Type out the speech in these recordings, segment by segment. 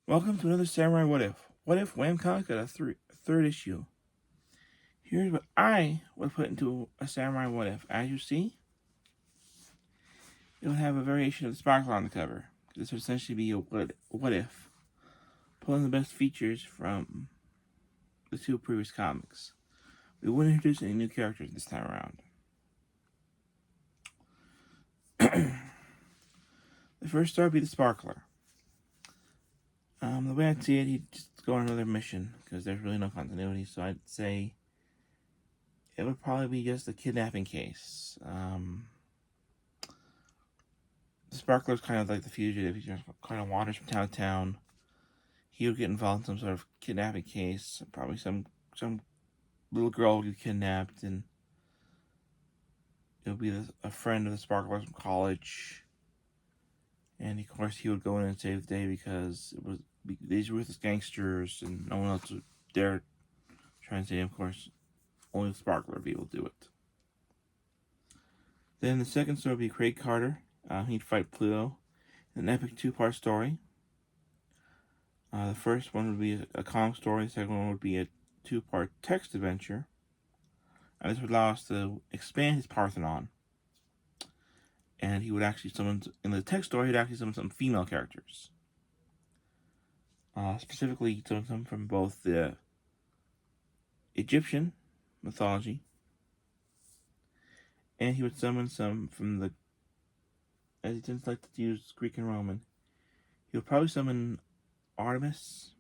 Welcome to another Samurai What If. What if Wham Comic got a third issue? Here's what I would put into a Samurai What If. As you see, it will have a variation of the sparkle on the cover. This would essentially be a what if, pulling the best features from the two previous comics. We wouldn't introduce any new characters this time around. The first star would be the Sparkler. The way I'd see it, he'd just go on another mission because there's really no continuity. So I'd say it would probably be just a kidnapping case. The Sparkler's kind of like the fugitive. He just kind of wanders from town to town. He would get involved in some sort of kidnapping case. Probably some little girl would get kidnapped, and it would be a friend of the Sparkler from college. And of course, he would go in and save the day because it was these ruthless gangsters, and no one else would dare try and save him. Of course, only the Sparkler would be able to do it. Then the second story would be Craig Carter. He'd fight Pluto in an epic two-part story. The first one would be a comic story. The second one would be a two-part text adventure. And this would allow us to expand his Parthenon. And he would actually summon, in the text story, he'd actually summon some female characters. Specifically, he'd summon some from both the Egyptian mythology, and he would summon some from the, as he tends to like to use Greek and Roman, he would probably summon Artemis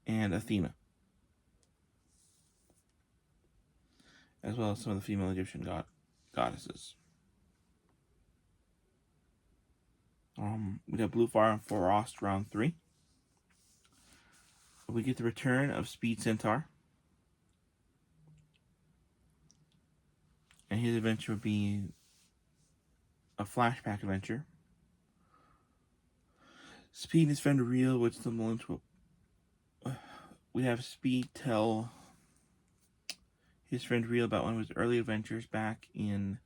and Athena, as well as some of the female Egyptian goddesses. We got Blue Fire and Frost round 3. We get the return of Speed Centaur. And his adventure would be a flashback adventure. Speed and his friend Real would stumble into we have Speed tell his friend Real about one of his early adventures back in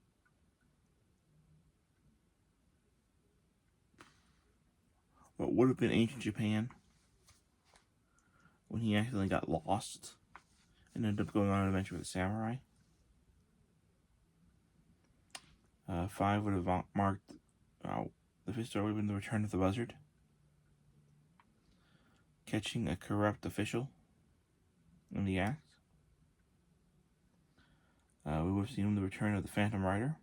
what would have been ancient Japan, when he accidentally got lost and ended up going on an adventure with a samurai. 5 would have marked the fifth story would have been the return of the buzzard, catching a corrupt official in the act. We would have seen the return of the Phantom Rider.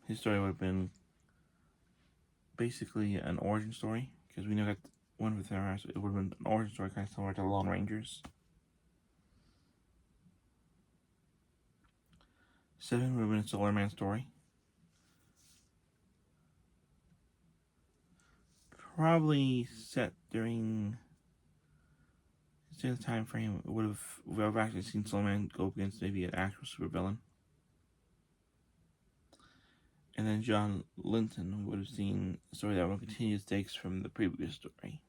His story would have been basically an origin story, because we never got one with Samurai, so it would have been an origin story kind of similar to the Lone Rangers. 7 would have been a Solar Man story. Probably set during the time frame. We have actually seen Solar Man go up against maybe an actual supervillain. And then John Linton, we would have seen a story that would continue the stakes from the previous story.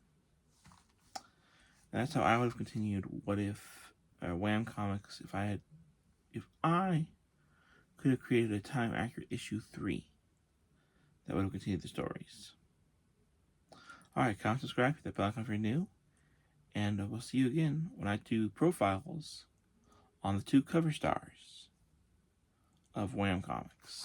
And that's how I would have continued What If Wham Comics if I could have created a time accurate issue 3 that would have continued the stories. Alright, comment, subscribe, hit that bell icon if you're new, and we'll see you again when I do profiles on the 2 cover stars of Wham Comics.